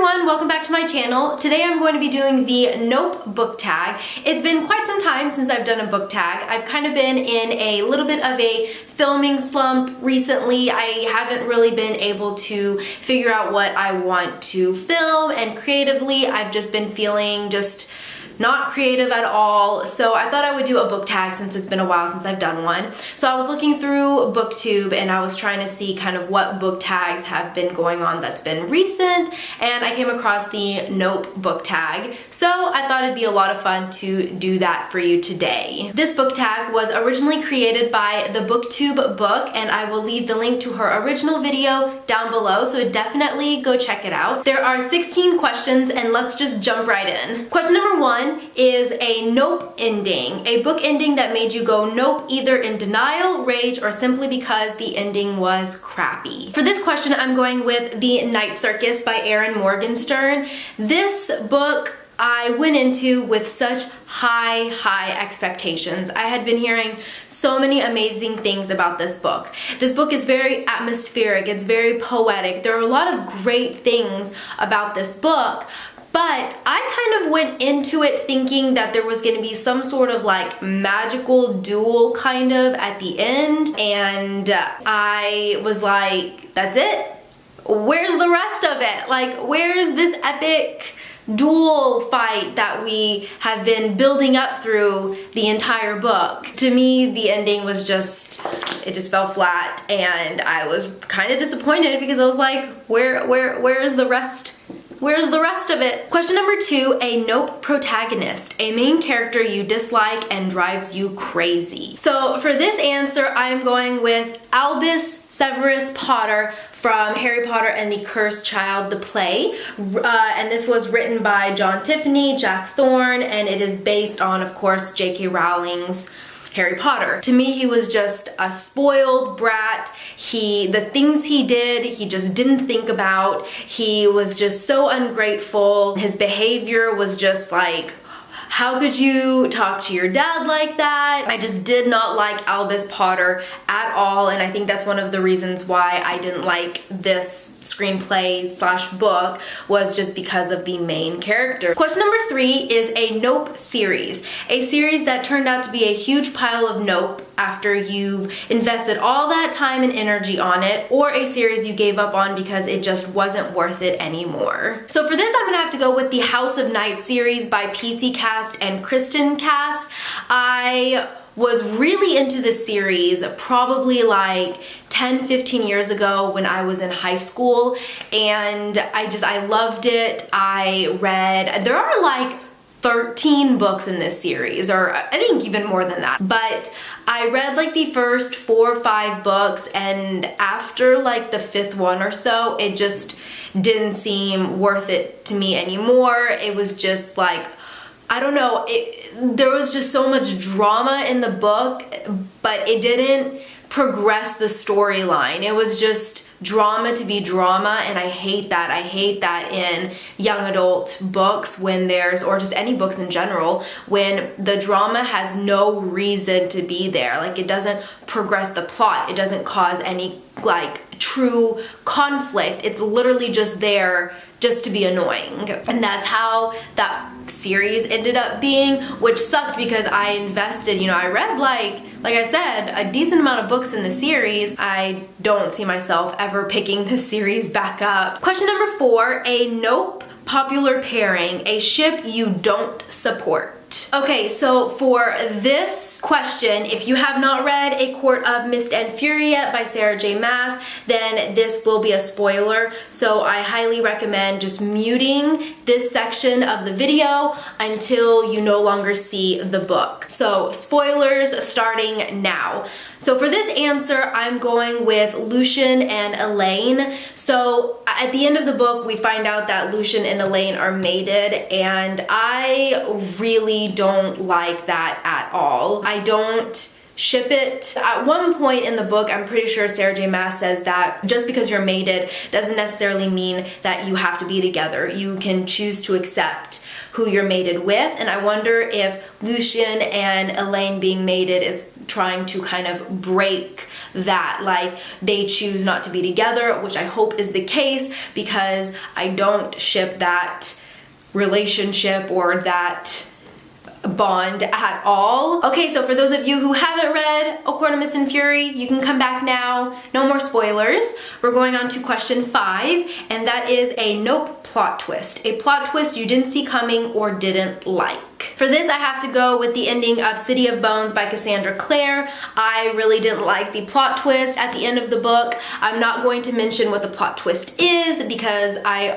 everyone, welcome back to my channel. Today I'm going to be doing the Nope book tag. It's been quite some time since I've done a book tag. I've kind of been in a little bit of a filming slump recently. I haven't really been able to figure out what I want to film, and creatively I've just been feeling just not creative at all, so I thought I would do a book tag since it's been a while since I've done one. So I was looking through BookTube and I was trying to see kind of what book tags have been going on that's been recent, and I came across the Nope book tag. So I thought it'd be a lot of fun to do that for you today. This book tag was originally created by the BookTube book, and I will leave the link to her original video down below, so definitely go check it out. There are 16 questions and let's just jump right in. Question number 1 is a nope ending, a book ending that made you go nope either in denial, rage, or simply because the ending was crappy. For this question, I'm going with The Night Circus by Erin Morgenstern. This book I went into with such high expectations. I had been hearing so many amazing things about this book. This book is very atmospheric, it's very poetic. There are a lot of great things about this book, but I kind of went into it thinking that there was going to be some sort of like magical duel kind of at the end, and I was like, that's it? Where's the rest of it? Like, where's this epic duel fight that we have been building up through the entire book? To me, the ending was just, it just fell flat, and I was kind of disappointed because I was like, where's the rest? Where's the rest of it? Question number 2, a nope protagonist, a main character you dislike and drives you crazy. So for this answer, I'm going with Albus Severus Potter from Harry Potter and the Cursed Child, the play. And this was written by John Tiffany, Jack Thorne, and it is based on, of course, J.K. Rowling's Harry Potter. To me, he was just a spoiled brat. The things he did, he just didn't think about. He was just so ungrateful. His behavior was just like, how could you talk to your dad like that? I just did not like Albus Potter at all, and I think that's one of the reasons why I didn't like this screenplay slash book, was just because of the main character. Question number 3 is a nope series, a series that turned out to be a huge pile of nope after you've invested all that time and energy on it, or a series you gave up on because it just wasn't worth it anymore. So for this, I'm gonna have to go with the House of Night series by PC Cast and Kristen Cast. I was really into this series probably like 10-15 years ago when I was in high school, and I loved it. There are like 13 books in this series, or I think even more than that, but I read like the first 4 or 5 books, and after like the 5th one or so, it just didn't seem worth it to me anymore. It was just like, I don't know, there was just so much drama in the book, but it didn't progress the storyline. It was just drama to be drama, and I hate that. I hate that in young adult books, when there's, or just any books in general, when the drama has no reason to be there. Like, it doesn't progress the plot. It doesn't cause any like true conflict. It's literally just there just to be annoying. And that's how that series ended up being, which sucked because I invested, I read like I said, a decent amount of books in the series. I don't see myself ever picking this series back up. Question number 4, a nope popular pairing, a ship you don't support. Okay, so for this question, if you have not read A Court of Mist and Fury yet by Sarah J. Maas, then this will be a spoiler, so I highly recommend just muting this section of the video until you no longer see the book. So spoilers starting now. So for this answer, I'm going with Lucian and Elaine. So at the end of the book, we find out that Lucian and Elaine are mated, and I really don't like that at all. I don't ship it. At one point in the book, I'm pretty sure Sarah J. Maas says that just because you're mated doesn't necessarily mean that you have to be together. You can choose to accept who you're mated with, and I wonder if Lucian and Elaine being mated is trying to kind of break that like they choose not to be together, which I hope is the case because I don't ship that relationship or that bond at all. Okay, so for those of you who haven't read A Court of Mist and Fury, you can come back now. No more spoilers. We're going on to question 5, and that is a nope plot twist. A plot twist you didn't see coming or didn't like. For this, I have to go with the ending of City of Bones by Cassandra Clare. I really didn't like the plot twist at the end of the book. I'm not going to mention what the plot twist is because I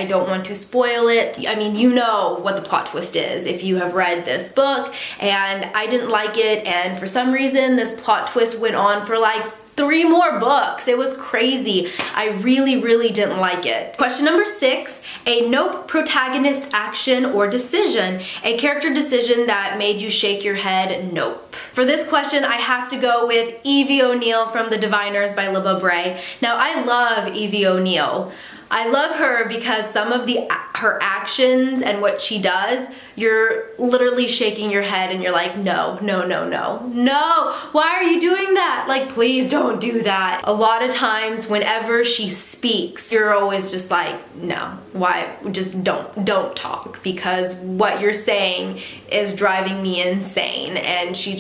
don't want to spoil it. I mean, you know what the plot twist is if you have read this book, and I didn't like it, and for some reason this plot twist went on for like 3 more books. It was crazy. I really didn't like it. Question number 6, a nope protagonist action or decision. A character decision that made you shake your head, nope. For this question, I have to go with Evie O'Neill from The Diviners by Libba Bray. Now, I love Evie O'Neill. I love her because some of her actions and what she does, you're literally shaking your head and you're like, no, why are you doing that? Like, please don't do that. A lot of times whenever she speaks, you're always just like, no, why? Just don't talk, because what you're saying is driving me insane. And she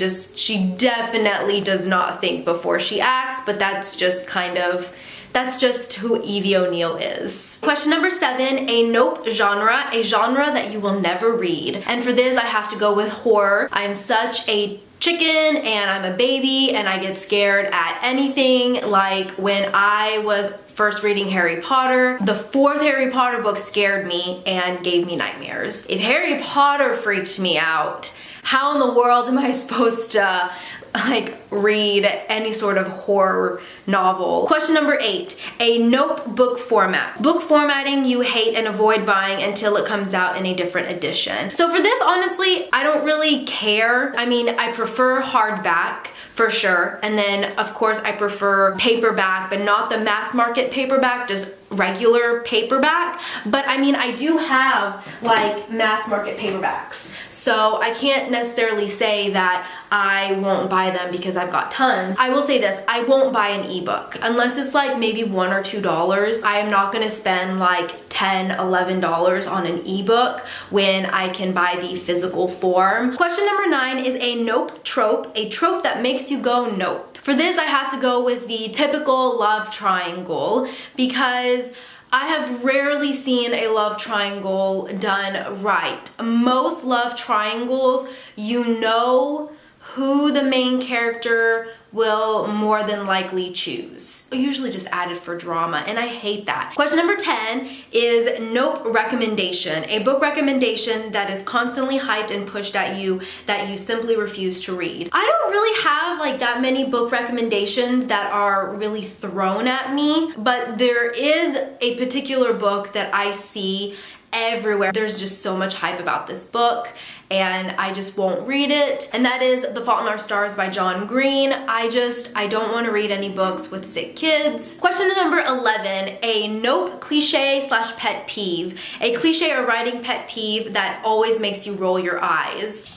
definitely does not think before she acts, but that's just who Evie O'Neill is. Question number 7, a nope genre, a genre that you will never read. And for this, I have to go with horror. I'm such a chicken and I'm a baby and I get scared at anything. Like when I was first reading Harry Potter, the 4th Harry Potter book scared me and gave me nightmares. If Harry Potter freaked me out, how in the world am I supposed to like read any sort of horror novel? Question number 8, a nope book format. Book formatting you hate and avoid buying until it comes out in a different edition. So for this, honestly, I don't really care. I mean, I prefer hardback for sure. And then of course I prefer paperback, but not the mass market paperback, just regular paperback. But I mean, I do have like mass market paperbacks. So I can't necessarily say that I won't buy them because I've got tons. I will say this, I won't buy an ebook unless it's like maybe $1 or $2. I am not gonna spend like $10, $11 on an ebook when I can buy the physical form. Question number 9 is a nope trope, a trope that makes you go nope. For this, I have to go with the typical love triangle because I have rarely seen a love triangle done right. Most love triangles, you know who the main character will more than likely choose. Usually just added for drama, and I hate that. Question number 10 is nope recommendation. A book recommendation that is constantly hyped and pushed at you that you simply refuse to read. I don't really have like that many book recommendations that are really thrown at me, but there is a particular book that I see everywhere. There's just so much hype about this book and I just won't read it. And that is The Fault in Our Stars by John Green. I don't want to read any books with sick kids. Question number 11, a nope cliche / pet peeve. A cliche or writing pet peeve that always makes you roll your eyes.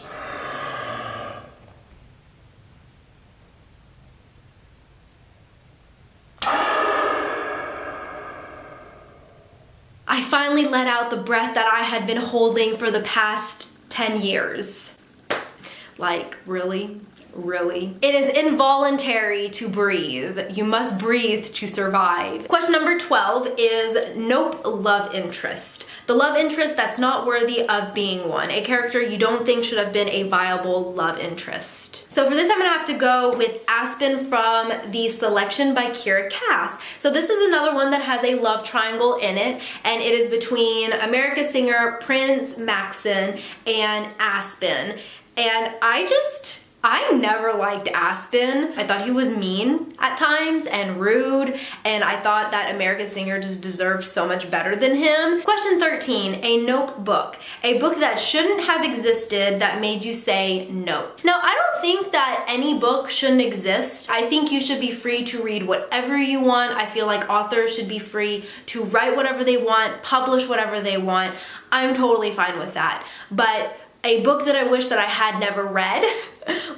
I finally let out the breath that I had been holding for the past 10 years. Like, really? Really? It is involuntary to breathe. You must breathe to survive. Question number 12 is nope love interest. The love interest that's not worthy of being one. A character you don't think should have been a viable love interest. So for this, I'm gonna have to go with Aspen from The Selection by Kira Cass. So this is another one that has a love triangle in it, and it is between America's Singer, Prince Maxon, and Aspen. And I never liked Aspen. I thought he was mean at times and rude, and I thought that America's Singer just deserved so much better than him. Question 13, a nope book. A book that shouldn't have existed that made you say nope. Now, I don't think that any book shouldn't exist. I think you should be free to read whatever you want. I feel like authors should be free to write whatever they want, publish whatever they want. I'm totally fine with that. But A book that I wish that I had never read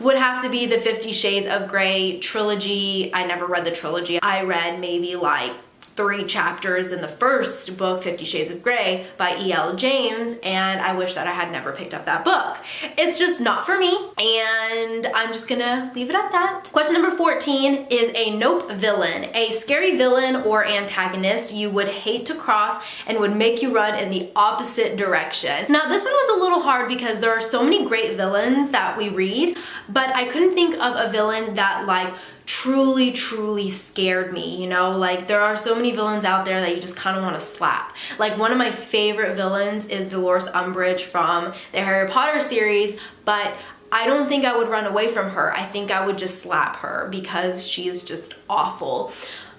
would have to be the 50 Shades of Grey trilogy. I never read the trilogy. I read maybe like 3 chapters in the first book, 50 Shades of Grey by E.L. James, and I wish that I had never picked up that book. It's just not for me, and I'm just gonna leave it at that. Question number 14 is a nope villain, a scary villain or antagonist you would hate to cross and would make you run in the opposite direction. Now, this one was a little hard because there are so many great villains that we read, but I couldn't think of a villain that like truly scared me, you know? Like, there are so many villains out there that you just kind of want to slap. Like, one of my favorite villains is Dolores Umbridge from the Harry Potter series, but I don't think I would run away from her. I think I would just slap her because she's just awful.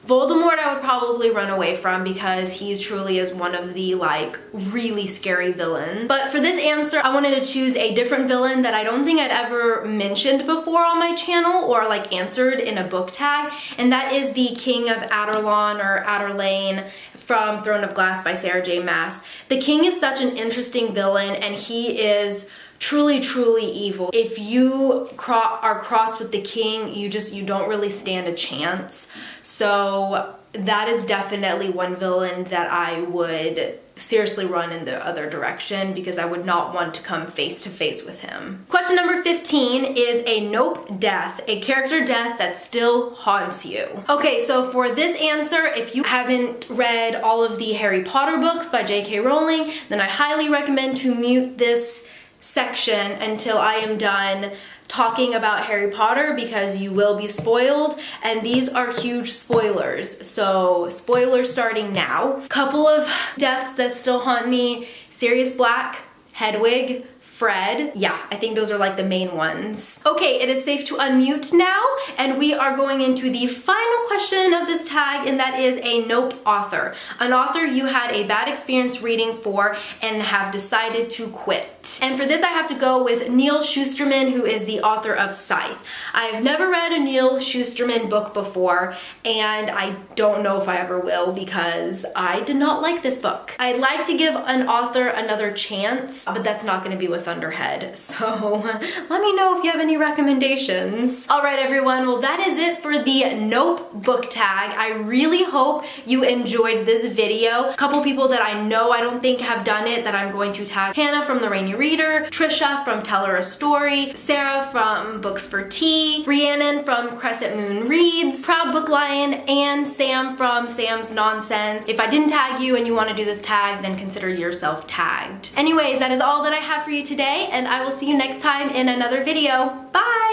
Voldemort I would probably run away from because he truly is one of the like really scary villains. But for this answer, I wanted to choose a different villain that I don't think I'd ever mentioned before on my channel or like answered in a book tag, and that is the King of Adarlan or Adarlane from Throne of Glass by Sarah J. Maas. The King is such an interesting villain, and he is truly evil. If you are crossed with the king, you don't really stand a chance. So that is definitely one villain that I would seriously run in the other direction because I would not want to come face to face with him. Question number 15 is a nope death, a character death that still haunts you. Okay, so for this answer, if you haven't read all of the Harry Potter books by J.K. Rowling, then I highly recommend to mute this section until I am done talking about Harry Potter because you will be spoiled, and these are huge spoilers. So spoilers starting now. Couple of deaths that still haunt me: Sirius Black, Hedwig, Fred. Yeah, I think those are like the main ones. Okay, it is safe to unmute now, and we are going into the final question of this tag, and that is a nope author. An author you had a bad experience reading for and have decided to quit. And for this I have to go with Neal Shusterman, who is the author of Scythe. I've never read a Neal Shusterman book before, and I don't know if I ever will because I did not like this book. I'd like to give an author another chance, but that's not going to be with Thunderhead. So let me know if you have any recommendations. All right, everyone. Well, that is it for the Nope book tag. I really hope you enjoyed this video. A couple people that I know I don't think have done it that I'm going to tag: Hannah from TheRainyReader, Trisha from Tell Her a Story, Sarah from Books for Tea, Rhiannon from Crescent Moon Reads, ProudBookLion, and Sam from Sam's Nonsense. If I didn't tag you and you want to do this tag, then consider yourself tagged. Anyways, that is all that I have for you today, and I will see you next time in another video. Bye!